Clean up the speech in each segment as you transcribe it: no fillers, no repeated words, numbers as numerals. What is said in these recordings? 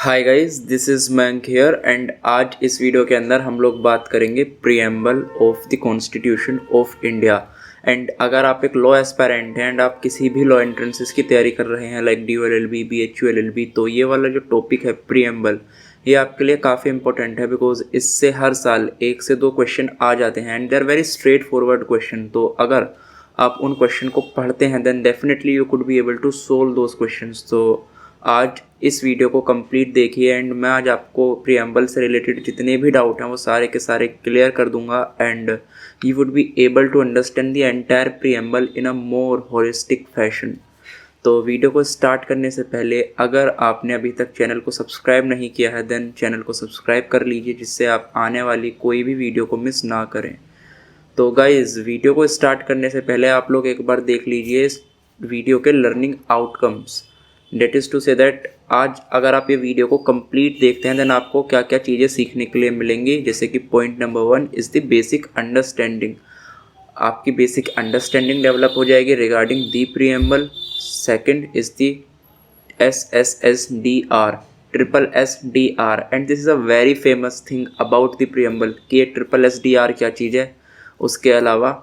Hi guys, this is Mayank here and आज इस video के अंदर हम लोग बात करेंगे preamble of the constitution of India. And अगर आप एक लॉ एस्पायरेंट हैं एंड आप किसी भी लॉ एंट्रेंसेस की तैयारी कर रहे हैं लाइक DOLLB BHULLB, तो ये वाला जो टॉपिक है प्रीएम्बल, ये आपके लिए काफ़ी इंपॉर्टेंट है बिकॉज इससे हर साल 1 से 2 क्वेश्चन आ जाते हैं and they are very straightforward question. तो अगर आप उन क्वेश्चन को पढ़ते हैं then definitely you could be able to solve those questions. तो आज इस वीडियो को कंप्लीट देखिए एंड मैं आज आपको प्रीएम्बल से रिलेटेड जितने भी डाउट हैं वो सारे के सारे क्लियर कर दूंगा and you would be able to understand the entire preamble in a more holistic fashion. तो वीडियो को स्टार्ट करने से पहले अगर आपने अभी तक चैनल को सब्सक्राइब नहीं किया है देन चैनल को सब्सक्राइब कर लीजिए जिससे आप आने वाली कोई भी वीडियो को मिस ना करें। तो गाइज़, वीडियो को स्टार्ट करने से पहले आप लोग एक बार देख लीजिए इस वीडियो के learning outcomes. That is to say that आज अगर आप ये वीडियो को कंप्लीट देखते हैं देन आपको क्या क्या चीज़ें सीखने के लिए मिलेंगी। जैसे कि point number 1 is the basic understanding. आपकी बेसिक अंडरस्टैंडिंग डेवलप हो जाएगी regarding the preamble. Second is the SSSDR, SSSDR, and this is a very famous thing about the preamble कि ये SSSDR क्या चीज़ है। उसके अलावा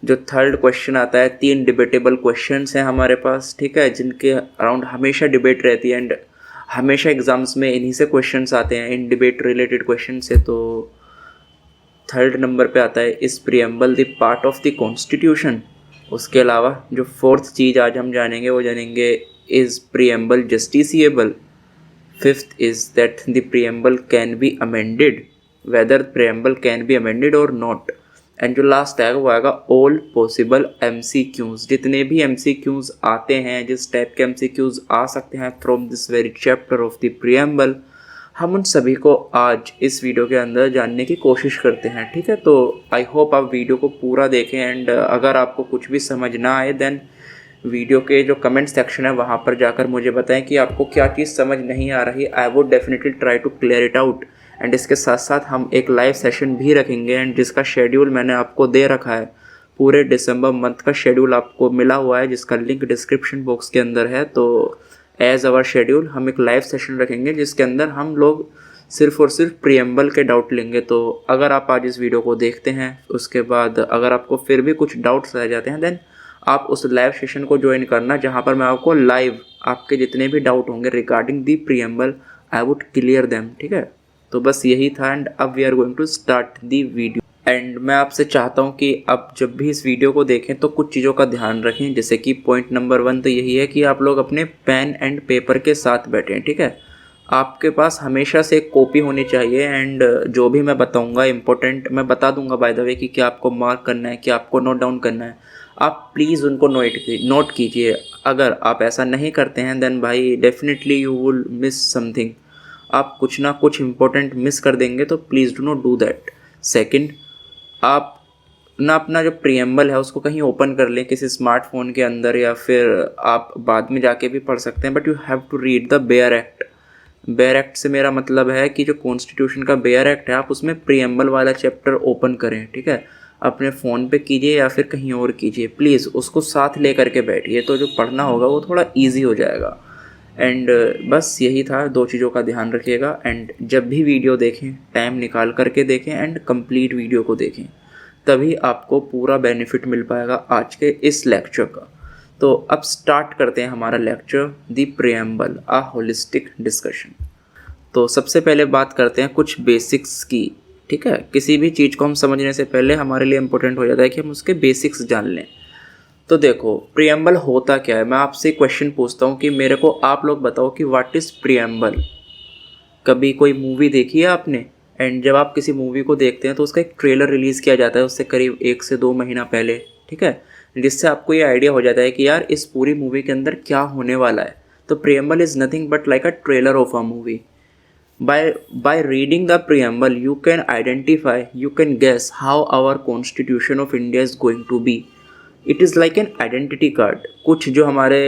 जो थर्ड क्वेश्चन आता है, 3 डिबेटेबल क्वेश्चंस हैं हमारे पास, ठीक है, जिनके अराउंड हमेशा डिबेट रहती है एंड हमेशा एग्जाम्स में इन्हीं से क्वेश्चंस आते हैं, इन डिबेट रिलेटेड क्वेश्चन से। तो थर्ड नंबर पे आता है इस preamble the part of the constitution. उसके अलावा जो फोर्थ चीज़ आज हम जानेंगे वो जानेंगे is preamble justiciable. Fifth is that the preamble can be amended, whether preamble can be amended or not. And जो लास्ट आएगा वो आएगा ऑल पॉसिबल MCQs। जितने भी MCQs आते हैं, जिस टाइप के MCQs आ सकते हैं from this very chapter of the preamble, हम उन सभी को आज इस वीडियो के अंदर जानने की कोशिश करते हैं, ठीक है। तो आई होप आप वीडियो को पूरा देखें एंड अगर आपको कुछ भी समझ ना आए देन वीडियो के जो कमेंट सेक्शन है वहाँ पर जाकर मुझे बताएं कि आपको क्या चीज़ समझ नहीं आ रही। I would definitely try to clear it out. And इसके साथ साथ हम एक लाइव सेशन भी रखेंगे एंड जिसका शेड्यूल मैंने आपको दे रखा है, पूरे दिसंबर मंथ का शेड्यूल आपको मिला हुआ है जिसका लिंक डिस्क्रिप्शन बॉक्स के अंदर है। तो एज आवर शेड्यूल हम एक लाइव सेशन रखेंगे जिसके अंदर हम लोग सिर्फ और सिर्फ प्रीएम्बल के डाउट लेंगे। तो अगर आप आज इस वीडियो को देखते हैं, उसके बाद अगर आपको फिर भी कुछ डाउट्स रह जाते हैं देन आप उस लाइव सेशन को ज्वाइन करना जहाँ पर मैं आपको लाइव आपके जितने भी डाउट होंगे regarding the preamble I would clear them, ठीक है। तो बस यही था एंड अब we are going to start the video. And मैं आपसे चाहता हूँ कि अब जब भी इस वीडियो को देखें तो कुछ चीज़ों का ध्यान रखें। जैसे कि पॉइंट नंबर 1 तो यही है कि आप लोग अपने पेन एंड पेपर के साथ बैठें, ठीक है। आपके पास हमेशा से एक कॉपी होनी चाहिए एंड जो भी मैं बताऊंगा इंपॉर्टेंट मैं बता दूंगा बाय द वे कि क्या आपको मार्क करना है, क्या आपको नोट डाउन करना है। आप प्लीज़ उनको नोट कीजिए। अगर आप ऐसा नहीं करते हैं देन भाई definitely you will miss something. आप कुछ ना कुछ इंपॉर्टेंट मिस कर देंगे, तो please do not do that. Second, आप ना अपना जो प्रीएम्बल है उसको कहीं ओपन कर लें किसी स्मार्टफोन के अंदर या फिर आप बाद में जाके भी पढ़ सकते हैं, but you have to read the bare act. Bare act से मेरा मतलब है कि जो कॉन्स्टिट्यूशन का बेयर एक्ट है आप उसमें प्रीएम्बल वाला चैप्टर ओपन करें, ठीक है। अपने फ़ोन पे कीजिए या फिर कहीं और कीजिए, प्लीज़ उसको साथ ले करके बैठिए तो जो पढ़ना होगा वो थोड़ा ईजी हो जाएगा। एंड बस यही था, 2 चीज़ों का ध्यान रखिएगा एंड जब भी वीडियो देखें टाइम निकाल करके देखें एंड कंप्लीट वीडियो को देखें, तभी आपको पूरा बेनिफिट मिल पाएगा आज के इस लेक्चर का। तो अब स्टार्ट करते हैं हमारा lecture the preamble a holistic discussion. तो सबसे पहले बात करते हैं कुछ बेसिक्स की, ठीक है। किसी भी चीज़ को हम समझने से पहले हमारे लिए इम्पोर्टेंट हो जाता है कि हम उसके बेसिक्स जान लें। तो देखो प्रीएम्बल होता क्या है। मैं आपसे क्वेश्चन पूछता हूँ कि मेरे को आप लोग बताओ कि व्हाट इज़ प्रीएम्बल। कभी कोई मूवी देखी है आपने? एंड जब आप किसी मूवी को देखते हैं तो उसका एक ट्रेलर रिलीज़ किया जाता है उससे करीब 1 से 2 महीना पहले, ठीक है, जिससे आपको ये आइडिया हो जाता है कि यार इस पूरी मूवी के अंदर क्या होने वाला है। तो preamble is nothing but like a trailer of a movie. By reading the preamble, you can identify, you can guess how our Constitution of India is going to be. It is like an identity card. कुछ जो हमारे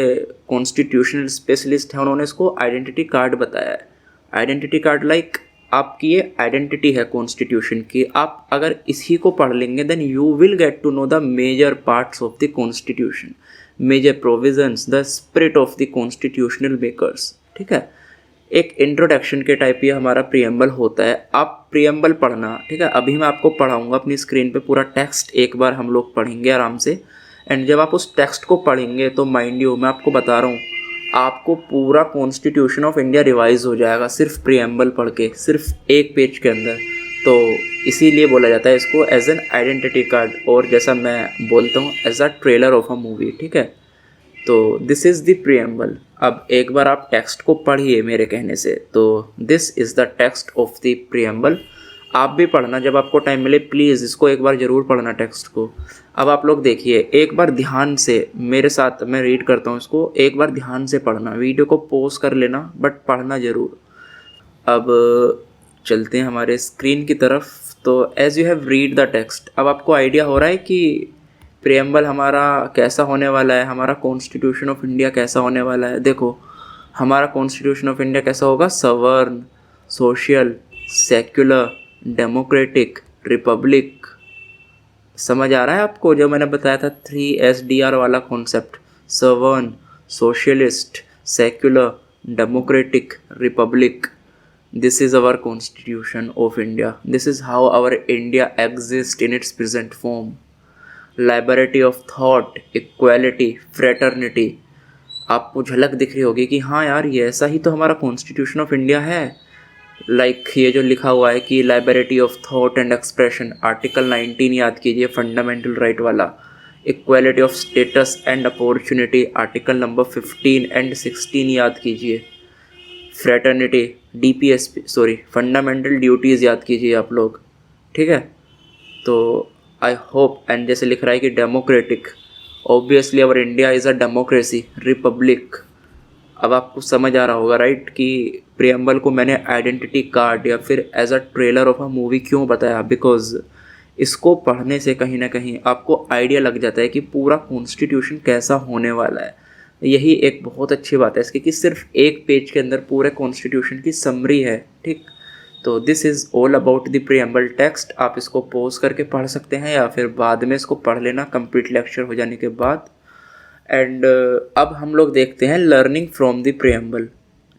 constitutional specialist हैं उन्होंने इसको identity card बताया है। Identity card like आपकी ये आइडेंटिटी है कॉन्स्टिट्यूशन की। आप अगर इसी को पढ़ लेंगे then you will get to know the major parts of the constitution, major provisions, the spirit of the constitutional makers, ठीक है। एक इंट्रोडक्शन के टाइप ये हमारा प्रियम्बल होता है। आप प्रियम्बल पढ़ना, ठीक है। अभी मैं आपको पढ़ाऊँगा अपनी स्क्रीन पे पूरा टेक्स्ट, एक बार हम लोग पढ़ेंगे आराम से। एंड जब आप उस टेक्स्ट को पढ़ेंगे तो माइंड यू, मैं आपको बता रहा हूँ, आपको पूरा कॉन्स्टिट्यूशन ऑफ इंडिया रिवाइज हो जाएगा सिर्फ प्रियम्बल पढ़ के, सिर्फ एक पेज के अंदर। तो इसीलिए बोला जाता है इसको एज एन आइडेंटिटी कार्ड, और जैसा मैं बोलता हूँ as a trailer of a movie, ठीक है। तो दिस इज़ द प्रियम्बल। अब एक बार आप टेक्स्ट को पढ़िए मेरे कहने से। तो this is the text of the preamble. आप भी पढ़ना जब आपको टाइम मिले, प्लीज़ इसको एक बार ज़रूर पढ़ना टेक्स्ट को। अब आप लोग देखिए एक बार ध्यान से मेरे साथ, मैं रीड करता हूँ इसको, एक बार ध्यान से पढ़ना, वीडियो को पॉज कर लेना बट पढ़ना ज़रूर। अब चलते हैं हमारे स्क्रीन की तरफ। तो as you have read the text, अब आपको आइडिया हो रहा है कि प्रियम्बल हमारा कैसा होने वाला है, हमारा कॉन्स्टिट्यूशन ऑफ इंडिया कैसा होने वाला है। देखो हमारा कॉन्स्टिट्यूशन ऑफ इंडिया कैसा होगा, सवर्न, सोशल, सेक्युलर, डेमोक्रेटिक, रिपब्लिक। समझ आ रहा है आपको जो मैंने बताया था 3 SDR वाला concept, sovereign, socialist, secular, democratic, republic. This is our constitution of India. This is how our India exists in its present form. Liberty of thought, equality, fraternity. आपको झलक दिख रही होगी कि हाँ यार ये ऐसा ही तो हमारा कॉन्स्टिट्यूशन ऑफ इंडिया है। ये जो लिखा हुआ है कि liberty of thought and expression, article 19 याद कीजिए, फंडामेंटल राइट वाला। Equality of status and opportunity, article number 15 and 16 याद कीजिए। फ्रेटर्निटी, DPSP, फंडामेंटल ड्यूटीज़ याद कीजिए आप लोग, ठीक है। तो आई होप, एंड जैसे लिख रहा है कि democratic, obviously our India is a democracy, Republic. अब आपको समझ आ रहा होगा राइट कि प्रियम्बल को मैंने आइडेंटिटी कार्ड या फिर as a trailer of a movie क्यों बताया, बिकॉज इसको पढ़ने से कहीं ना कहीं आपको आइडिया लग जाता है कि पूरा कॉन्स्टिट्यूशन कैसा होने वाला है। यही एक बहुत अच्छी बात है इसकी कि सिर्फ एक पेज के अंदर पूरे कॉन्स्टिट्यूशन की समरी है, ठीक। तो this is all about the preamble text. आप इसको पॉज करके पढ़ सकते हैं या फिर बाद में इसको पढ़ लेना कंप्लीट लेक्चर हो जाने के बाद। एंड अब हम लोग देखते हैं लर्निंग फ्रॉम द प्रियम्बल,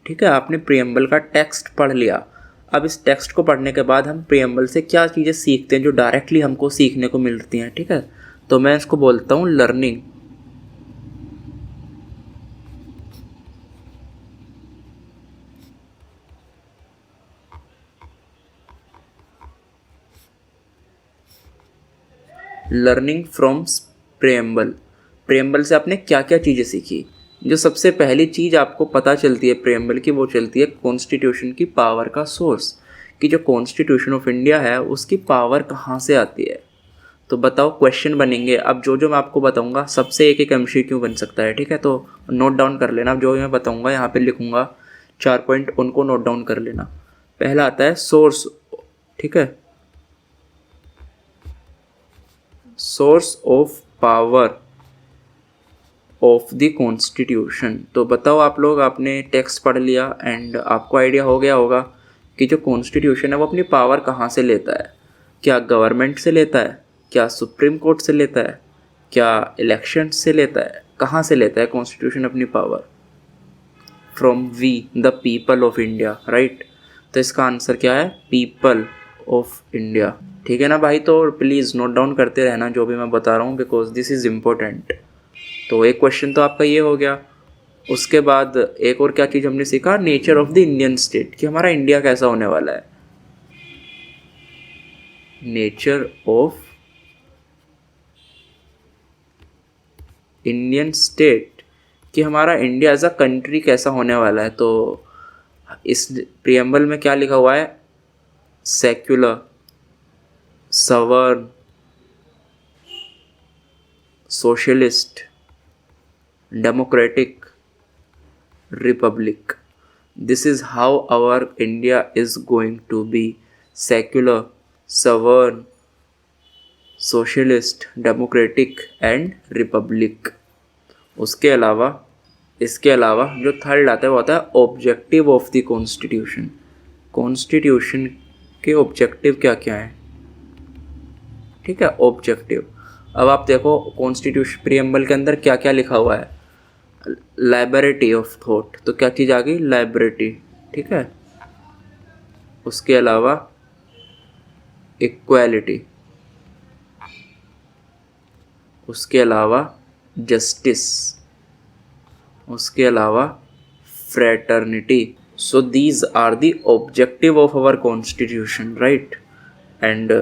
ठीक है। आपने प्रियम्बल का टेक्स्ट पढ़ लिया। अब इस टेक्स्ट को पढ़ने के बाद हम प्रियम्बल से क्या चीज़ें सीखते हैं जो डायरेक्टली हमको सीखने को मिलती हैं, ठीक है। तो मैं इसको बोलता हूँ learning. Learning from preamble. Preamble से आपने क्या क्या चीज़ें सीखी। जो सबसे पहली चीज़ आपको पता चलती है प्रियम्बल की, वो चलती है कॉन्स्टिट्यूशन की पावर का सोर्स, कि जो कॉन्स्टिट्यूशन ऑफ इंडिया है उसकी पावर कहाँ से आती है। तो बताओ, क्वेश्चन बनेंगे। अब जो मैं आपको बताऊंगा सबसे एक MCQ बन सकता है, ठीक है। तो नोट डाउन कर लेना, जो मैं बताऊंगा यहाँ पे लिखूंगा 4 पॉइंट, उनको नोट डाउन कर लेना। पहला आता है सोर्स, ठीक है, source of power of the constitution. तो बताओ आप लोग, आपने टेक्स्ट पढ़ लिया एंड आपको आइडिया हो गया होगा कि जो कॉन्स्टिट्यूशन है वो अपनी पावर कहाँ से लेता है। क्या गवर्नमेंट से लेता है, क्या सुप्रीम कोर्ट से लेता है, क्या इलेक्शन से लेता है, कहाँ से लेता है कॉन्स्टिट्यूशन अपनी power. From we the people of India, right. तो इसका आंसर क्या है, पीपल ऑफ इंडिया, ठीक है ना भाई। तो प्लीज़ नोट डाउन करते रहना जो भी मैं बता रहा हूँ, बिकॉज दिस इज़ इम्पोर्टेंट। तो एक क्वेश्चन तो आपका ये हो गया। उसके बाद एक और क्या चीज़ हमने सीखा, nature of the Indian state, कि हमारा इंडिया कैसा होने वाला है। नेचर ऑफ इंडियन स्टेट, कि हमारा इंडिया एज अ कंट्री कैसा होने वाला है। तो इस प्रियम्बल में क्या लिखा हुआ है, secular, sovereign, socialist, democratic, republic. This is how our India is going to be, secular, sovereign, socialist, democratic and republic. उसके अलावा, इसके अलावा जो थर्ड आता है वो आता है objective of the constitution. Constitution के ऑब्जेक्टिव क्या क्या हैं, ठीक है, ऑब्जेक्टिव। अब आप देखो कॉन्स्टिट्यूशन प्रियम्बल के अंदर क्या क्या लिखा हुआ है। लाइबरिटी ऑफ थॉट, तो क्या चीज़ आ गई, लाइबरिटी, ठीक है। उसके अलावा इक्वालिटी, उसके अलावा जस्टिस, उसके अलावा fraternity. So these are the objective of our constitution, right. And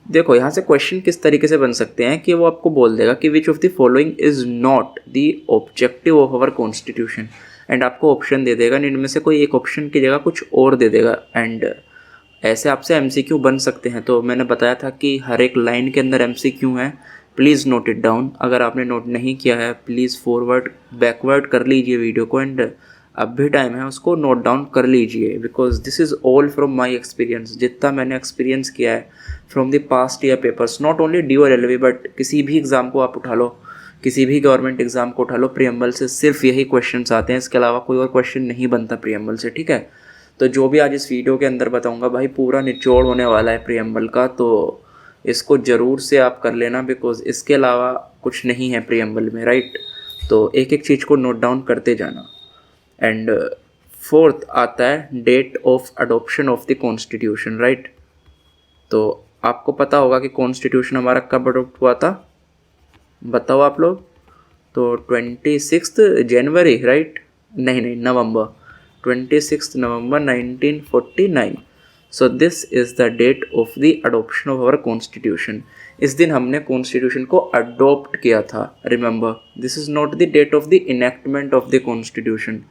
देखो यहाँ से क्वेश्चन किस तरीके से बन सकते हैं कि वो आपको बोल देगा कि which of the following is not the objective of our constitution, and आपको ऑप्शन दे देगा, इनमें से कोई एक ऑप्शन की जगह कुछ और दे देगा। एंड ऐसे आपसे एमसीक्यू बन सकते हैं। तो मैंने बताया था कि हर एक लाइन के अंदर एमसीक्यू है, प्लीज़ नोट इट डाउन। अगर आपने नोट नहीं किया है प्लीज़ फॉरवर्ड बैकवर्ड कर लीजिए वीडियो को, एंड अब भी टाइम है, उसको नोट डाउन कर लीजिए, because this is all from my experience. जितना मैंने एक्सपीरियंस किया है from the past year papers, not only D और एलवी बट किसी भी एग्ज़ाम को आप उठा लो, किसी भी गवर्नमेंट एग्ज़ाम को उठा लो, प्रीएम्बल से सिर्फ यही क्वेश्चंस आते हैं, इसके अलावा कोई और क्वेश्चन नहीं बनता प्रीएम्बल से, ठीक है। तो जो भी आज इस वीडियो के अंदर बताऊंगा भाई पूरा निचोड़ होने वाला है प्रीएम्बल का, तो इसको ज़रूर से आप कर लेना, बिकॉज इसके अलावा कुछ नहीं है प्रीएम्बल में, राइट। तो एक एक चीज़ को नोट डाउन करते जाना। एंड फोर्थ आता है date of adoption of the constitution, right. तो आपको पता होगा कि कॉन्स्टिट्यूशन हमारा कब अडॉप्ट हुआ था, बताओ आप लोग। तो 26 जनवरी, राइट, नहीं नवंबर, 26 नवंबर 1949। So this is the date of the adoption of our constitution. इस दिन हमने कॉन्स्टिट्यूशन को अडोप्ट किया था, remember this is not the date of the enactment of the constitution.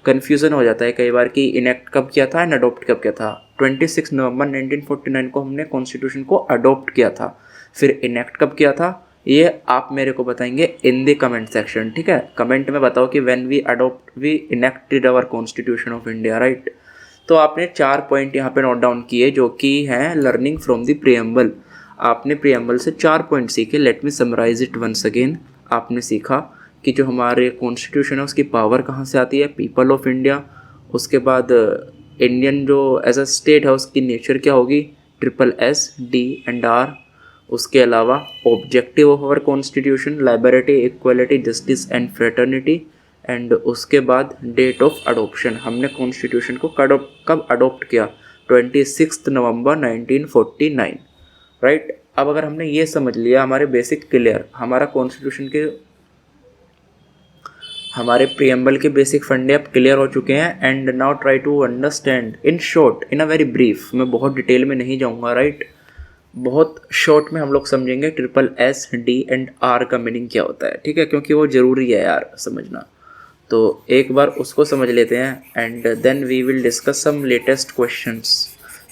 Confusion हो जाता है कई बार कि इनेक्ट कब किया था एंड अडोप्ट कब किया था। 26 नवंबर 1949 को हमने कॉन्स्टिट्यूशन को अडोप्ट किया था, फिर इनेक्ट कब किया था ये आप मेरे को बताएंगे इन द कमेंट सेक्शन, ठीक है। कमेंट में बताओ कि when we adopt we enacted our constitution of India, right. तो आपने 4 पॉइंट यहाँ पे नोट डाउन किए जो कि हैं लर्निंग फ्रॉम द प्रीएम्बल। आपने प्रीएम्बल से 4 पॉइंट सीखे। Let me summarize it once again. आपने सीखा कि जो हमारे कॉन्स्टिट्यूशन है उसकी पावर कहाँ से आती है, पीपल ऑफ इंडिया। उसके बाद इंडियन जो एज अ स्टेट है उसकी नेचर क्या होगी, SSS D एंड R। उसके अलावा objective of our constitution liberty, equality, justice and fraternity. And उसके बाद डेट ऑफ अडोप्शन, हमने कॉन्स्टिट्यूशन को कब अडोप्ट किया, 26 नवंबर 1949, राइट। अब अगर हमने ये समझ लिया, हमारे बेसिक क्लियर, हमारा कॉन्स्टिट्यूशन के हमारे प्रीएम्बल के बेसिक फंडे अब क्लियर हो चुके हैं। And now try to understand in short, in a very brief, मैं बहुत डिटेल में नहीं जाऊँगा, राइट। बहुत शॉर्ट में हम लोग समझेंगे SSS D एंड R का मीनिंग क्या होता है, ठीक है, क्योंकि वो ज़रूरी है यार समझना। तो एक बार उसको समझ लेते हैं and then we will discuss some latest questions,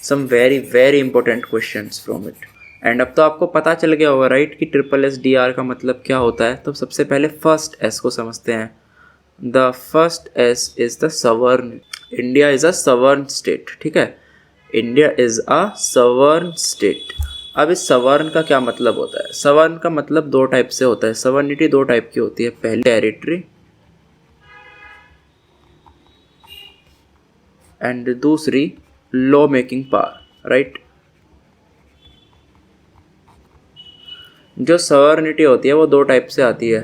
some very very important questions from it. And अब तो आपको पता चल गया होगा, राइट, कि SSS का मतलब क्या होता है। तो सबसे पहले फर्स्ट S को समझते हैं। The first S is the sovereign. India is a sovereign state, ठीक है, India is a sovereign state. अब इस सवर्न का क्या मतलब होता है, सवर्न का मतलब 2 टाइप से होता है। सवर्निटी 2 टाइप की होती है, पहले टेरिटरी एंड दूसरी लॉ मेकिंग पावर, राइट। जो सवर्निटी होती है वो 2 टाइप से आती है,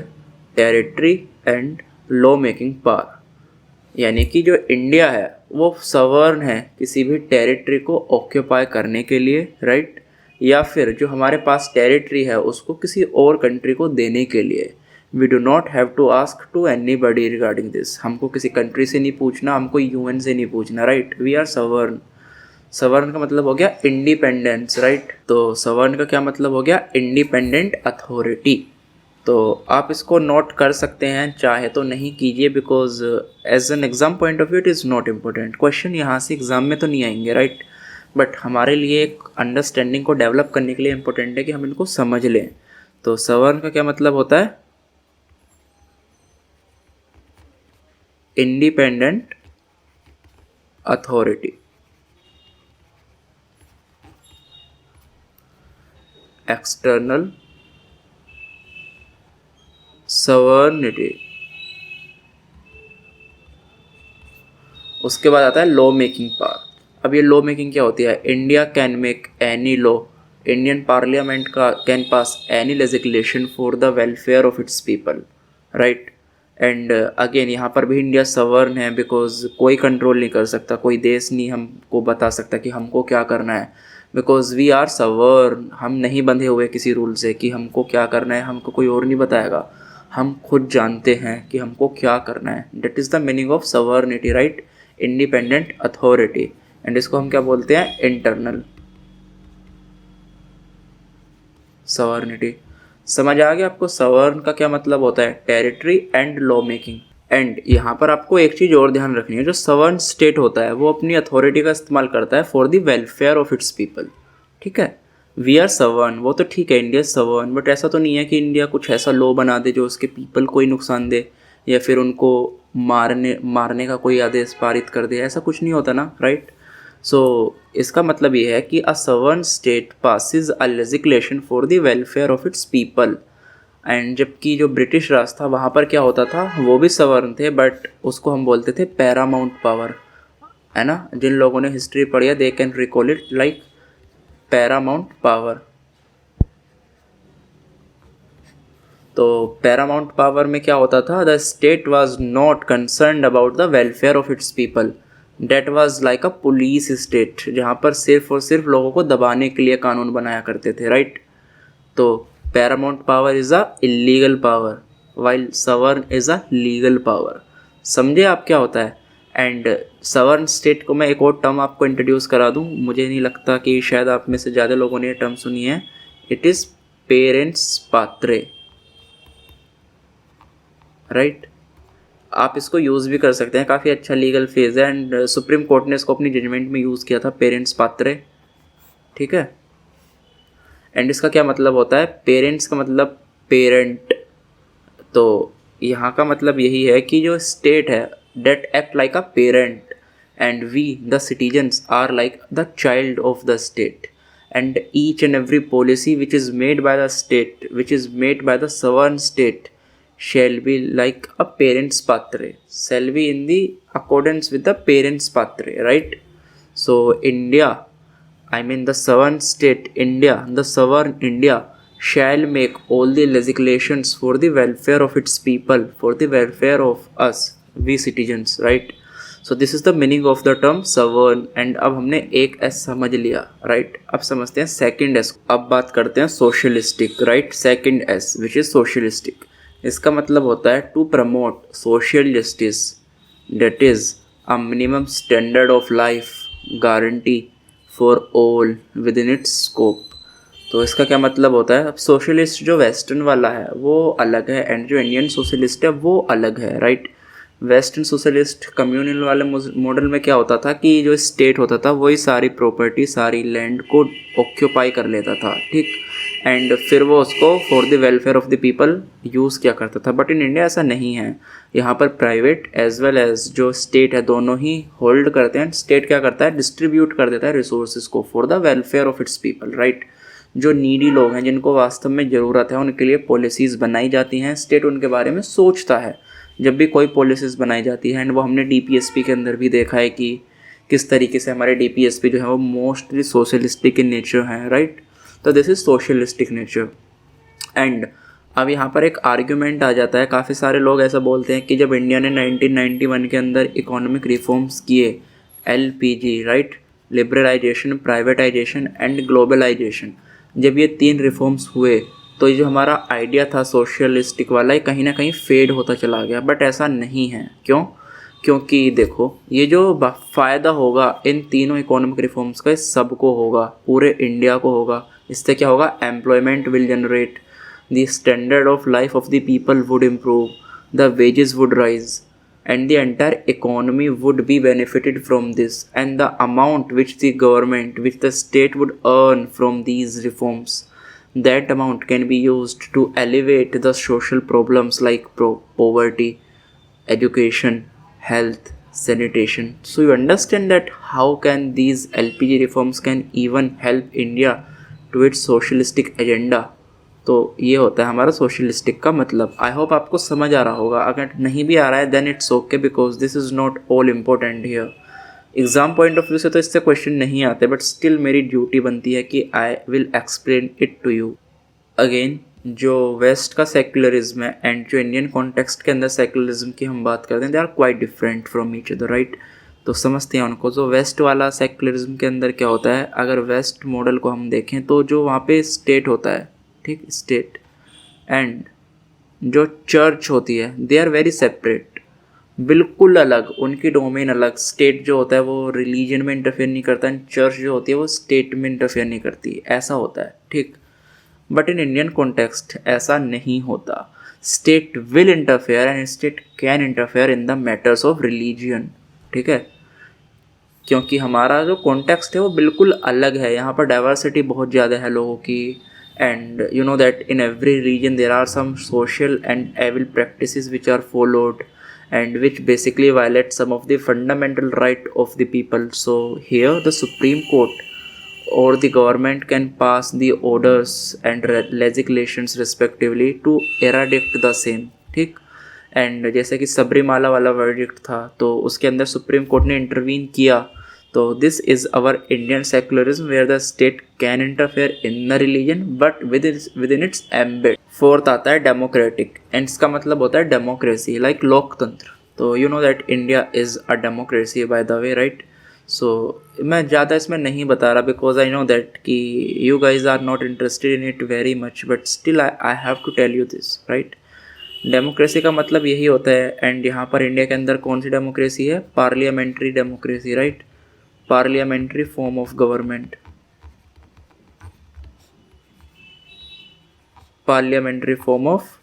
territory and law making power. यानी कि जो इंडिया है वो सवर्न है किसी भी टेरिटरी को ऑक्यूपाई करने के लिए, राइट, या फिर जो हमारे पास टेरिटरी है उसको किसी और कंट्री को देने के लिए। We do not have to ask to anybody regarding this. हमको किसी कंट्री से नहीं पूछना, हमको यूएन से नहीं पूछना, right. We are sovereign. Sovereign का मतलब हो गया इंडिपेंडेंस, राइट। तो सवर्न का क्या मतलब हो गया, इंडिपेंडेंट अथॉरिटी। तो आप इसको नोट कर सकते हैं, चाहे तो नहीं कीजिए, because as an exam point of view it is not important. Question यहाँ से एग्जाम में तो नहीं आएंगे, राइट, बट हमारे लिए एक अंडरस्टैंडिंग को डेवलप करने के लिए इम्पोर्टेंट है कि हम इनको समझ लें। तो सवर्न का क्या मतलब होता है, इंडिपेंडेंट अथॉरिटी। External sovereignty. उसके बाद आता है लॉ मेकिंग पावर। अब ये लॉ मेकिंग क्या होती है, India can make any law, Indian parliament का can pass any legislation for the welfare of its people, right. And again यहाँ पर भी इंडिया सवर्न है, बिकॉज कोई कंट्रोल नहीं कर सकता, कोई देश नहीं हमको बता सकता कि हमको क्या करना है, बिकॉज वी आर सवर्न। हम नहीं बंधे हुए किसी रूल से कि हमको क्या करना है, हमको कोई और नहीं बताएगा, हम खुद जानते हैं कि हमको क्या करना है। That is the meaning of sovereignty, right, independent authority. And इसको हम क्या बोलते हैं, इंटरनल सवर्निटी। समझ आ गया आपको सवर्न का क्या मतलब होता है, territory and law making. And यहाँ पर आपको एक चीज़ और ध्यान रखनी है, जो सवर्न स्टेट होता है वो अपनी अथॉरिटी का इस्तेमाल करता है for the welfare of its people, ठीक है। वी आर सवर्न, वो तो ठीक है, इंडिया सवर्न, बट ऐसा तो नहीं है कि इंडिया कुछ ऐसा लॉ बना दे जो उसके पीपल को ही नुकसान दे या फिर उनको मारने का कोई आदेश पारित कर दे, ऐसा कुछ नहीं होता ना, राइट। सो इसका मतलब ये है कि a sovereign state passes a legislation for the welfare of its people. And जबकि जो ब्रिटिश राज था वहाँ पर क्या होता था, वो भी सवर्न थे, बट उसको हम बोलते थे पैरामाउंट पावर, है ना। जिन लोगों ने हिस्ट्री पढ़ी है they can recall it like paramount power. तो पैरामाउंट पावर में क्या होता था, the state was not concerned about the welfare of its people, that was like a police state, जहाँ पर सिर्फ और सिर्फ लोगों को दबाने के लिए कानून बनाया करते थे, राइट। तो paramount power is a illegal power while sovereign is a legal power. समझे आप क्या होता है। एंड सवर्न स्टेट को मैं एक और टर्म आपको इंट्रोड्यूस करा दूँ, मुझे नहीं लगता कि शायद आप में से ज़्यादा लोगों ने ये टर्म सुनी है। It is parents Patre, right. आप इसको यूज़ भी कर सकते हैं, काफ़ी अच्छा लीगल फेज है। एंड सुप्रीम कोर्ट ने इसको अपनी जजमेंट में यूज़ किया था, पेरेंट्स पात्रे, ठीक है। एंड इसका क्या मतलब होता है, पेरेंट्स का मतलब पेरेंट। तो यहाँ का मतलब यही है कि जो स्टेट है that act like a parent and we the citizens are like the child of the state. And each and every policy which is made by the state, which is made by the sovereign state shall be like a parent's patre, shall be in the accordance with the parent's patre, right. So India, I mean the sovereign state India, the sovereign India shall make all the legislations for the welfare of its people, for the welfare of us we citizens, right. So this is the meaning of the term sovereign। and अब हमने एक S समझ लिया, right। अब समझते हैं second S। अब बात करते हैं socialistic, right. Second S which is socialistic, इसका मतलब होता है to promote social justice, that is a minimum standard of life guarantee for all within its scope. तो इसका क्या मतलब होता है, अब सोशलिस्ट जो वेस्टर्न वाला है वो अलग है एंड जो इंडियन सोशलिस्ट है वो अलग है, राइट। वेस्टर्न सोशलिस्ट कम्युनल वाले मॉडल में क्या होता था कि जो स्टेट होता था वही सारी प्रॉपर्टी, सारी लैंड को ऑक्यूपाई कर लेता था, ठीक। एंड फिर वो उसको for the welfare of the people use किया करता था। बट इन इंडिया ऐसा नहीं है, यहाँ पर प्राइवेट एज वेल एज जो स्टेट है दोनों ही होल्ड करते हैं। स्टेट क्या करता है, डिस्ट्रीब्यूट कर देता है रिसोर्सेज को for the welfare of its people, right. जो नीडी लोग हैं जिनको वास्तव में ज़रूरत है उनके लिए पॉलिसीज़ बनाई जाती हैं, स्टेट उनके बारे में सोचता है जब भी कोई पॉलिसीज़ बनाई जाती है। एंड वो हमने DPSP के अंदर भी देखा है कि किस तरीके से हमारे DPSP जो है वो मोस्टली सोशलिस्टिक इन नेचर है, राइट। तो this is socialistic nature. And अब यहाँ पर एक आर्ग्यूमेंट आ जाता है, काफ़ी सारे लोग ऐसा बोलते हैं कि जब इंडिया ने 1991 के अंदर इकोनॉमिक रिफॉर्म्स किए, LPG, right, liberalization, privatization and globalization, जब ये 3 रिफॉर्म्स हुए तो ये जो हमारा आइडिया था सोशलिस्टिक वाला, ये कहीं ना कहीं फेड होता चला गया। बट ऐसा नहीं है, क्यों? क्योंकि देखो ये जो फ़ायदा होगा इन तीनों इकोनॉमिक रिफॉर्म्स का, इस सबको होगा, पूरे इंडिया को होगा। इससे क्या होगा, employment will generate, the standard of life of the people would improve, the wages would rise and the entire economy would be benefited from this, and the amount which the government, which the state would earn from these reforms, that amount can be used to alleviate the social problems like poverty, education, health, sanitation. So you understand that how can these LPG reforms can even help India to its socialistic agenda। तो ये होता है हमारा socialistic का मतलब। I hope आपको समझ आ रहा होगा, अगर नहीं भी आ रहा है then it's okay, because this is not all important here. Exam point of view से तो इससे क्वेश्चन नहीं आते, बट स्टिल मेरी ड्यूटी बनती है कि I will explain it to you. Again जो वेस्ट का सेक्युलरिज्म है एंड जो इंडियन कॉन्टेक्स्ट के अंदर सेक्युलरिज्म की हम बात करते हैं, they are quite different from each other, right. तो समझते हैं उनको। जो वेस्ट वाला सेक्युलरिज्म के अंदर क्या होता है, अगर वेस्ट मॉडल को हम देखें तो जो वहाँ पे स्टेट होता है, ठीक, स्टेट एंड जो चर्च होती है, दे आर वेरी सेपरेट, बिल्कुल अलग, उनकी डोमेन अलग। स्टेट जो होता है वो रिलीजन में इंटरफेयर नहीं करता एंड चर्च जो होती है वो स्टेट में इंटरफेयर नहीं करती, ऐसा होता है, ठीक। बट इन इंडियन कॉन्टेक्स्ट ऐसा नहीं होता। State will interfere and state can interfere in the matters of religion, ठीक है, क्योंकि हमारा जो कॉन्टेक्स्ट है वो बिल्कुल अलग है। यहाँ पर डाइवर्सिटी बहुत ज़्यादा है लोगों की, and you know that in every region there are some social and evil practices which are followed and which basically violate some of the fundamental right of the people. So here the Supreme Court or the government can pass the orders and legislations respectively to eradicate the same, ठीक। And जैसे कि सबरीमाला वाला verdict था तो उसके अंदर supreme court ने intervene किया। तो this is our Indian secularism where the state can interfere in the religion but within its ambit. Fourth आता है डेमोक्रेटिक, एंड इसका मतलब होता है डेमोक्रेसी, लाइक लोकतंत्र। तो you know that India is a democracy by the way, right. So मैं ज़्यादा इसमें नहीं बता रहा बिकॉज आई नो दैट कि you guys are not interested in it very much, but still I have to tell you this, right. Democracy का मतलब यही होता है। एंड यहाँ पर इंडिया के अंदर कौन सी डेमोक्रेसी है, parliamentary democracy, right, parliamentary form of government, parliamentary form of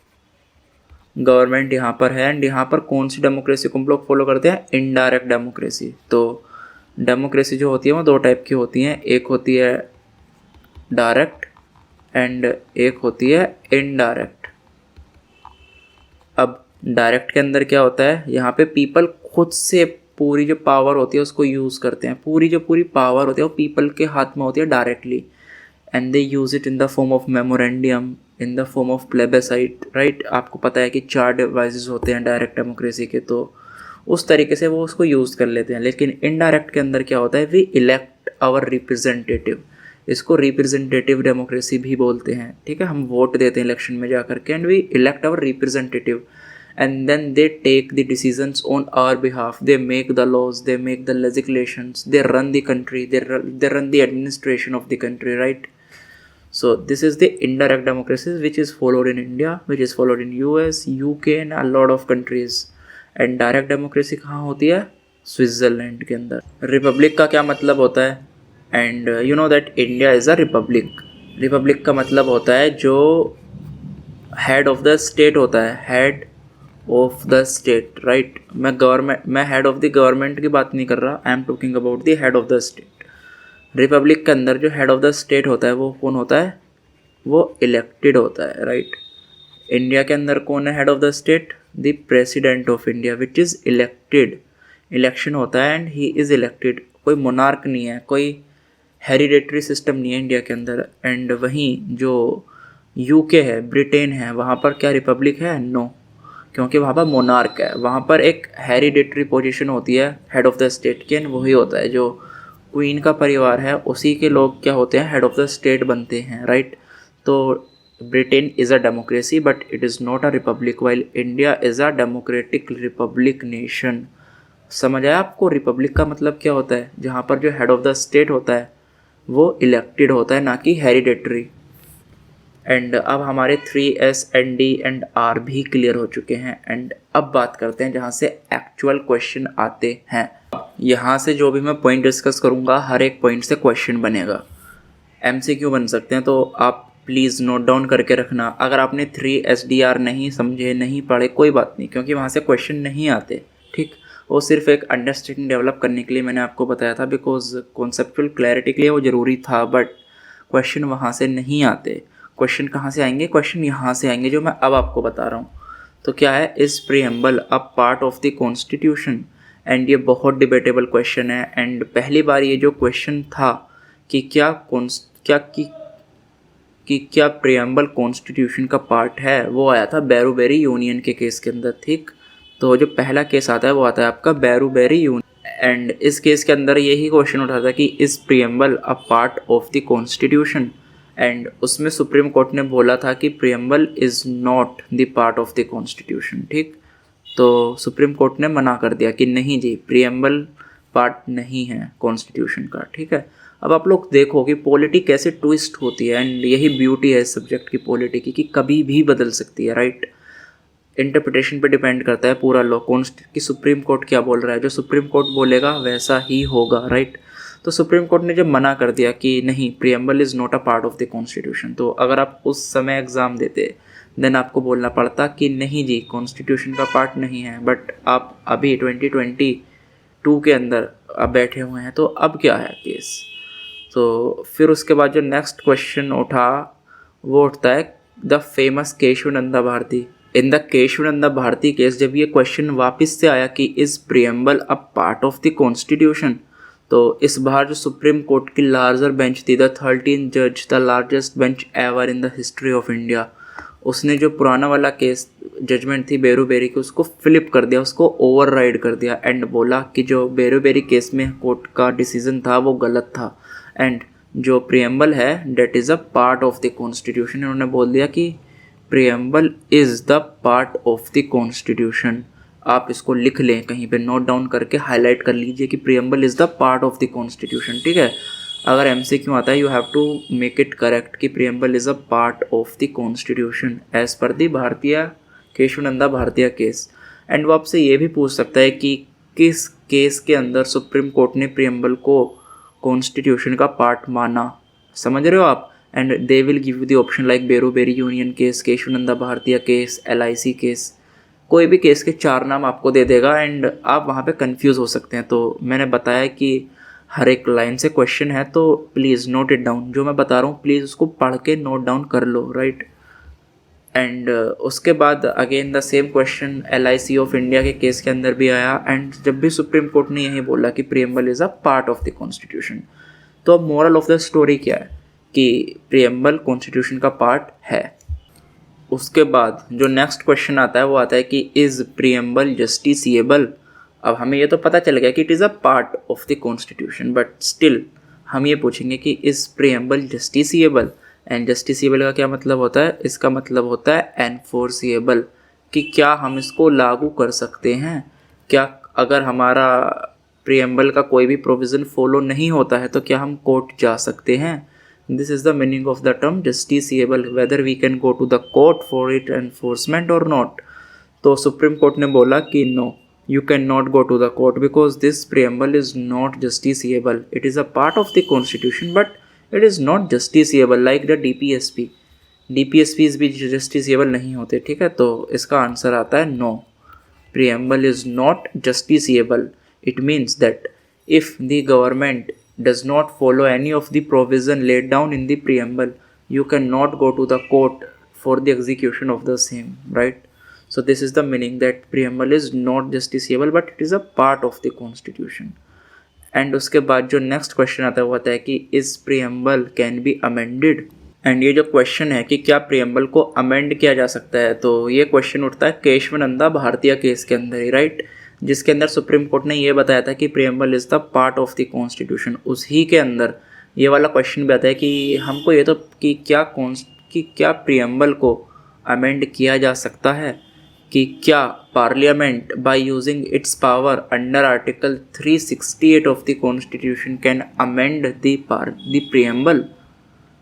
government यहाँ पर है। एंड यहाँ पर कौन सी डेमोक्रेसी को हम लोग फॉलो करते हैं, इनडायरेक्ट डेमोक्रेसी। तो डेमोक्रेसी जो होती है वो दो टाइप की होती हैं, एक होती है डायरेक्ट एंड एक होती है इनडायरेक्ट। अब डायरेक्ट के अंदर क्या होता है, यहाँ पे पीपल खुद से पूरी जो पावर होती है उसको यूज़ करते हैं, पूरी जो पूरी पावर होती है वो पीपल के हाथ में होती है directly, and they use it in the form of memorandum, in the form of plebiscite, right. आपको पता है कि 4 डिवाइसेस होते हैं डायरेक्ट डेमोक्रेसी के, तो उस तरीके से वो उसको यूज़ कर लेते हैं। लेकिन इनडायरेक्ट के अंदर क्या होता है, वी इलेक्ट आवर रिप्रेजेंटेटिव, इसको रिप्रेजेंटेटिव डेमोक्रेसी भी बोलते हैं, ठीक है। हम वोट देते हैं इलेक्शन में जा करके and we elect our representative and then they take the decisions on our behalf, they make the laws, they make the legislations, they run the country, they run the administration of the country, right. So this is the indirect democracy which is followed in India, which is followed in US, UK and a lot of countries. and direct democracy कहाँ होती है, Switzerland के अंदर। Republic का क्या मतलब होता है, and you know that India is a republic. Republic का मतलब होता है जो हेड ऑफ द स्टेट होता है, head of the state, right. मैं हेड ऑफ द गवर्नमेंट की बात नहीं कर रहा, I am talking about the head of the state. Republic के अंदर जो हेड ऑफ द स्टेट होता है वो कौन होता है, वो इलेक्टेड होता है, राइट। इंडिया के अंदर कौन है head of the state, the president of India which is elected. Election होता है एंड ही इज़ इलेक्टेड, कोई मोनार्क नहीं है, कोई हेरिडेटरी सिस्टम नहीं है इंडिया के अंदर। एंड वहीं जो यूके है, ब्रिटेन है, वहाँ पर क्या रिपब्लिक है, नो, क्योंकि वहाँ पर मोनार्क है। वहाँ पर एक हेरिडेटरी पोजीशन होती है हेड ऑफ द स्टेट की, एंड वही होता है जो क्वीन का परिवार है, उसी के लोग क्या होते हैं, हेड ऑफ द स्टेट बनते हैं, राइट। तो Britain is a democracy but it is not a republic, while India is a democratic Republic nation. समझ आया आपको, रिपब्लिक का मतलब क्या होता है, जहाँ पर जो हेड ऑफ द स्टेट होता है वो इलेक्टेड होता है, ना कि हेरिडेटरी। एंड अब हमारे 3S and D and R भी क्लियर हो चुके हैं। एंड अब बात करते हैं जहाँ से एक्चुअल क्वेश्चन आते हैं। यहाँ से जो भी मैं पॉइंट डिस्कस करूँगा, हर एक पॉइंट से क्वेश्चन बनेगा, MCQ बन सकते हैं, तो आप प्लीज़ नोट डाउन करके रखना। अगर आपने 3SDR नहीं समझे, नहीं पढ़े, कोई बात नहीं, क्योंकि वहाँ से क्वेश्चन नहीं आते, ठीक। वो सिर्फ एक अंडरस्टैंडिंग डेवलप करने के लिए मैंने आपको बताया था, बिकॉज कॉन्सेप्चुअल क्लैरिटी के लिए वो ज़रूरी था, बट क्वेश्चन वहाँ से नहीं आते। क्वेश्चन कहाँ से आएंगे, क्वेश्चन यहाँ से आएंगे जो मैं अब आपको बता रहा हूँ। तो क्या है, इस preamble a part of the constitution, and ये बहुत डिबेटेबल क्वेश्चन है। एंड पहली बार ये जो क्वेश्चन था कि क्या प्रीएम्बल कॉन्स्टिट्यूशन का पार्ट है, वो आया था बैरूबेरी यूनियन के केस के अंदर, ठीक। तो जो पहला केस आता है वो आता है आपका बैरूबेरी यूनियन। एंड इस केस के अंदर यही क्वेश्चन उठा था कि इस preamble a part of the constitution, and उसमें सुप्रीम कोर्ट ने बोला था कि preamble is not the part of the constitution, ठीक। तो सुप्रीम कोर्ट ने मना कर दिया कि नहीं जी, प्रियम्बल पार्ट नहीं है कॉन्स्टिट्यूशन का, ठीक है। अब आप लोग देखो कि पॉलिटी कैसे ट्विस्ट होती है, एंड यही ब्यूटी है इस सब्जेक्ट की, पॉलिटी की, कि कभी भी बदल सकती है, राइट। इंटरप्रिटेशन पे डिपेंड करता है पूरा लॉ, कि सुप्रीम कोर्ट क्या बोल रहा है, जो सुप्रीम कोर्ट बोलेगा वैसा ही होगा, राइट। तो सुप्रीम कोर्ट ने जब मना कर दिया कि नहीं, preamble is not a part of the constitution, तो अगर आप उस समय एग्ज़ाम देते देन आपको बोलना पड़ता कि नहीं जी, कॉन्स्टिट्यूशन का पार्ट नहीं है। बट आप अभी 2022 के अंदर अब बैठे हुए हैं, तो अब क्या है केस। तो फिर उसके बाद जो नेक्स्ट क्वेश्चन उठा वो उठता है the famous Kesavananda Bharati. In the Kesavananda Bharati case जब ये क्वेश्चन वापस से आया कि is preamble a part of the constitution, तो इस बार जो सुप्रीम कोर्ट की लार्जर बेंच थी, द 13 जज, the largest bench ever in the history of India, उसने जो पुराना वाला केस जजमेंट थी बेरूबेरी की, उसको फ्लिप कर दिया, उसको ओवरराइड कर दिया, एंड बोला कि जो बेरूबेरी केस में कोर्ट का डिसीजन था वो गलत था, एंड जो प्रियम्बल है date is a part of the constitution. उन्होंने बोल दिया कि preamble is the part of the constitution. आप इसको लिख लें कहीं पे, नोट डाउन करके हाईलाइट कर लीजिए कि preamble is the part of the constitution, ठीक है। अगर एमसीक्यू आता है, you have to make it correct कि preamble is a part of the constitution as per the Bharati Kesavananda Bharati case. And वो आपसे ये भी पूछ सकता है कि किस केस के अंदर सुप्रीम कोर्ट ने प्रियम्बल को कॉन्स्टिट्यूशन का पार्ट माना, समझ रहे हो आप। And they will give you the option like Berubari union case, Kesavananda Bharati case, LIC case, कोई भी केस के 4 नाम आपको दे देगा, एंड आप वहाँ पे कंफ्यूज हो सकते हैं। तो मैंने बताया कि हर एक लाइन से क्वेश्चन है, तो प्लीज़ नोट इट डाउन, जो मैं बता रहा हूँ प्लीज़ उसको पढ़ के नोट डाउन कर लो, राइट। एंड उसके बाद again the same question LIC of India के केस के अंदर भी आया, एंड जब भी सुप्रीम कोर्ट ने यही बोला कि preamble is a part of the constitution. तो अब मोरल ऑफ द स्टोरी क्या है कि प्रियम्बल कॉन्स्टिट्यूशन का पार्ट है। उसके बाद जो नेक्स्ट क्वेश्चन आता है वो आता है कि इज़ प्रियम्बल जस्टिसिएबल। अब हमें ये तो पता चल गया कि it is a part of the constitution, but still हम ये पूछेंगे कि is preamble justiciable. And justiciable का क्या मतलब होता है, इसका मतलब होता है एनफोर्सिएबल, कि क्या हम इसको लागू कर सकते हैं, क्या अगर हमारा प्रियम्बल का कोई भी प्रोविज़न फॉलो नहीं होता है तो क्या हम कोर्ट जा सकते हैं। This is the meaning of the term justiciable, whether we can go to the court for it enforcement और नॉट। तो सुप्रीम कोर्ट ने बोला कि no, you cannot go to the court because this preamble is not justiciable. It is a part of the constitution but it is not justiciable like the DPSPs भी justiciable नहीं होते, ठीक है। तो इसका आंसर आता है no, preamble is not justiciable. It means that if the government does not follow any of the provision laid down in the preamble, you cannot go to the court for the execution of the same, right? So this is the meaning that preamble is not justiciable but it is a part of the constitution. And उसके बाद जो next question आता है वो आता है कि इस preamble can be amended. And ये जो क्वेश्चन है कि क्या प्रियम्बल को अमेंड किया जा सकता है, तो ये क्वेश्चन उठता है केशवानंदा भारतीय केस के अंदर ही, राइट, जिसके अंदर सुप्रीम कोर्ट ने ये बताया था कि preamble is the part of the constitution. उसी के अंदर ये वाला क्वेश्चन भी आता है कि हमको ये तो कि क्या प्रियम्बल को अमेंड किया जा सकता है, कि क्या parliament by using its power under article 368 of the constitution can amend the preamble,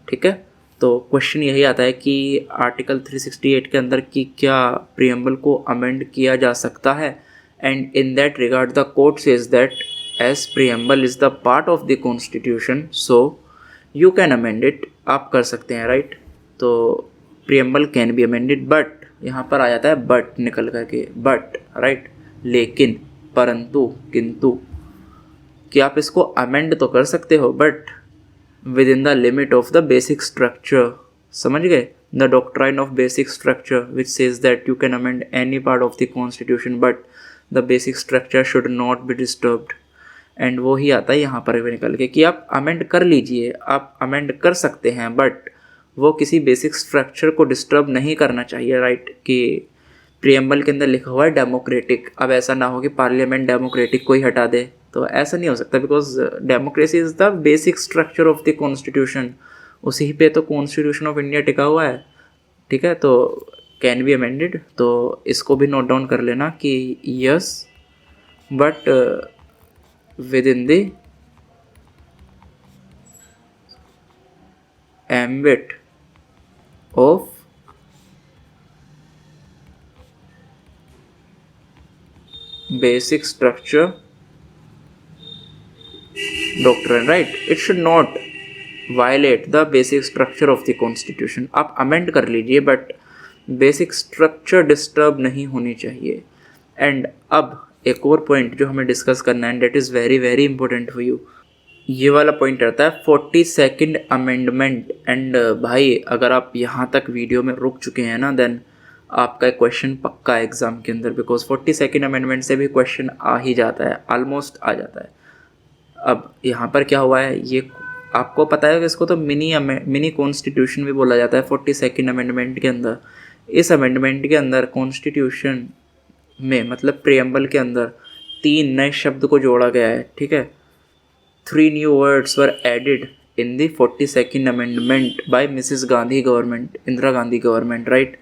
ठीक है। तो क्वेश्चन यही आता है कि आर्टिकल 368 के अंदर कि क्या प्रियम्बल को अमेंड किया जा सकता है। And in that regard the court says that as preamble is the part of the constitution so you can amend it, आप कर सकते हैं, राइट। तो preamble can be amended, but यहाँ पर आ जाता है बट निकल करके, बट, राइट, लेकिन, परंतु, किंतु, कि आप इसको अमेंड तो कर सकते हो but with in the limit of the basic structure, समझ गए, the doctrine of basic structure which says that you can amend any part of the constitution but the basic structure should not be disturbed. And वो ही आता है यहाँ पर भी निकल के कि आप अमेंड कर लीजिए, आप अमेंड कर सकते हैं बट वो किसी बेसिक स्ट्रक्चर को डिस्टर्ब नहीं करना चाहिए, राइट। कि प्रियम्बल के अंदर लिखा हुआ है डेमोक्रेटिक, अब ऐसा ना हो कि पार्लियामेंट डेमोक्रेटिक को ही हटा दे, तो ऐसा नहीं हो सकता because democracy is the basic structure of the constitution. उसी पे तो कॉन्स्टिट्यूशन ऑफ इंडिया टिका हुआ है, ठीक है। तो कैन बी अमेंडेड, तो इसको भी नोट डाउन कर लेना कि yes but with in the ambit of basic structure doctrine, right? It should not violate the basic structure of the constitution. आप amend कर लीजिए बट बेसिक स्ट्रक्चर डिस्टर्ब नहीं होनी चाहिए। एंड अब एक और पॉइंट जो हमें डिस्कस करना है, and that is very very important for you, ये वाला पॉइंट रहता है 42nd अमेंडमेंट। एंड भाई अगर आप यहाँ तक वीडियो में रुक चुके हैं ना, देन आपका क्वेश्चन पक्का है एग्जाम के अंदर, बिकॉज 42nd अमेंडमेंट से भी क्वेश्चन आ ही जाता है, ऑलमोस्ट आ जाता है। अब यहाँ पर क्या हुआ है, ये आपको पता है कि इसको तो मिनी कॉन्स्टिट्यूशन भी बोला जाता है 42nd अमेंडमेंट के अंदर। इस अमेंडमेंट के अंदर कॉन्स्टिट्यूशन में मतलब प्रियम्बल के अंदर 3 नए शब्द को जोड़ा गया है, ठीक है। 3 new words were added in the 42nd amendment by Mrs. Gandhi government, Indira Gandhi government, right?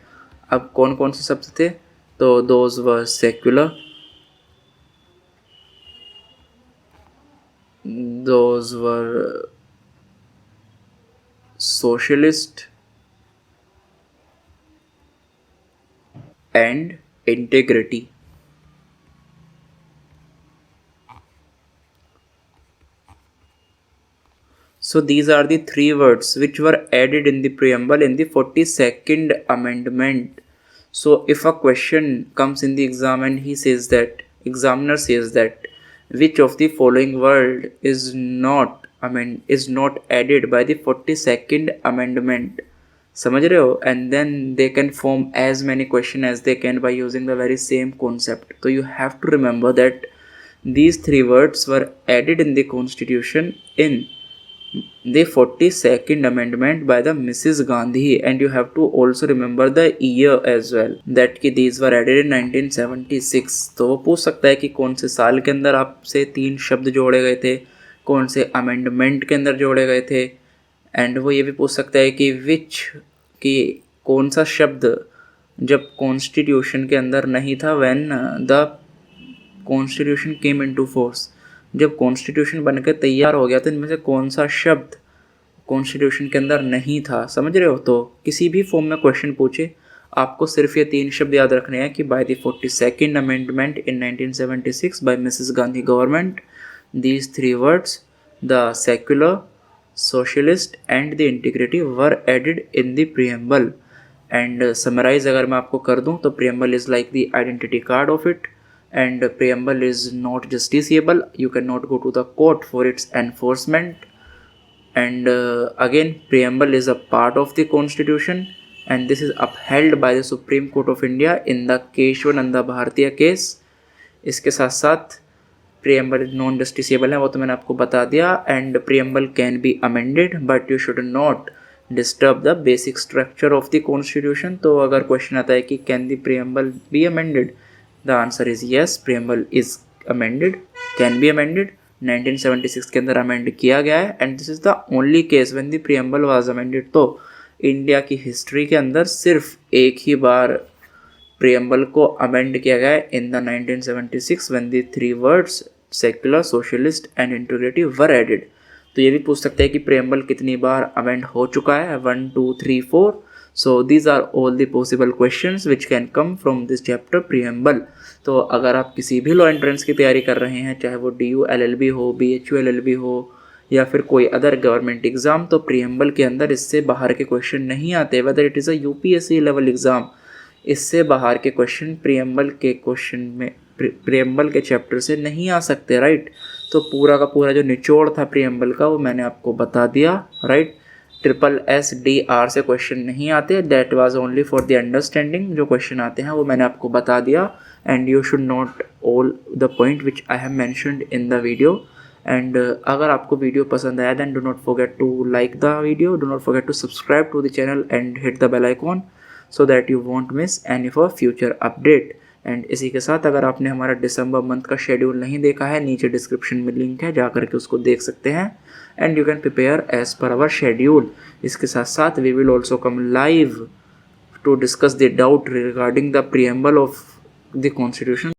अब कौन कौन से शब्द थे, तो those were secular, those were socialist and integrity. So these are the 3 words which were added in the preamble in the 42nd amendment. So if a question comes in the exam and examiner says that which of the following word is not added by the 42nd amendment, समझ रहे हो, and then they can form as many questions as they can by using the very same concept. So you have to remember that these 3 words were added in the constitution in the 42nd amendment by the Mrs. Gandhi, and you have to also remember the year as well, that कि these were added in 1976. तो वो पूछ सकता है कि कौन से साल के अंदर आपसे 3 शब्द जोड़े गए थे, कौन से अमेंडमेंट के अंदर जोड़े गए थे, एंड वो ये भी पूछ सकता है कि कौन सा शब्द जब कॉन्स्टिट्यूशन के अंदर नहीं था, when the constitution came into force, जब कॉन्स्टिट्यूशन बनकर तैयार हो गया तो इनमें से कौन सा शब्द कॉन्स्टिट्यूशन के अंदर नहीं था, समझ रहे हो। तो किसी भी फॉर्म में क्वेश्चन पूछे आपको सिर्फ ये 3 शब्द याद रखने हैं कि by the 42nd amendment in 1976 by Mrs Gandhi government, these 3 words the secular, socialist and the integrity were added in the preamble. And summarise अगर मैं आपको कर दूं तो preamble is like the identity card of it, and preamble is not justiciable. You cannot go to the court for its enforcement, and again preamble is a part of the constitution, and this is upheld by the Supreme Court of India in the Kesavananda Bharati case. इसके साथ साथ preamble non justiciable है, वो तो मैंने आपको बता दिया, and preamble can be amended but you should not disturb the basic structure of the constitution। तो अगर क्वेश्चन आता है कि can the preamble be amended, the answer is yes, preamble is amended, can be amended। 1976 के अंदर amend किया गया है, and this is the only case when the preamble was amended. तो इंडिया की हिस्ट्री के अंदर सिर्फ एक ही बार प्रीएम्बल को अमेंड किया गया है, in the 1976 when the 3 words secular, socialist and integrity were added. तो ये भी पूछ सकते हैं कि प्रीएम्बल कितनी बार अमेंड हो चुका है, 1 2 3 4। So these are all the possible questions which can come from this chapter preamble। तो अगर आप किसी भी लॉ एंट्रेंस की तैयारी कर रहे हैं, चाहे वो DU LLB हो, BHU LLB हो या फिर कोई अदर गवर्नमेंट एग्ज़ाम, तो प्रीएम्बल के अंदर इससे बाहर के क्वेश्चन नहीं आते। Whether it is a UPSC level exam, इससे बाहर के क्वेश्चन प्रीएम्बल के क्वेश्चन में प्रीएम्बल के चैप्टर से नहीं आ सकते, राइट। तो पूरा का पूरा जो निचोड़ था प्रीएम्बल का वो मैंने आपको बता दिया, राइट। SSSDR से क्वेश्चन नहीं आते, that was only for the understanding. जो क्वेश्चन आते हैं वो मैंने आपको बता दिया, and you should note all the point which I have mentioned in the video. And अगर आपको वीडियो पसंद आया then do not forget to like the video, do not forget to subscribe to the channel and hit the bell icon so that you won't miss any of our future update। And इसी के साथ अगर आपने हमारा दिसंबर month का schedule नहीं देखा है, नीचे डिस्क्रिप्शन में लिंक है, जा करके उसको देख सकते हैं and you can prepare as per our schedule. इसके साथ साथ we will also come live to discuss the doubt regarding the preamble of the constitution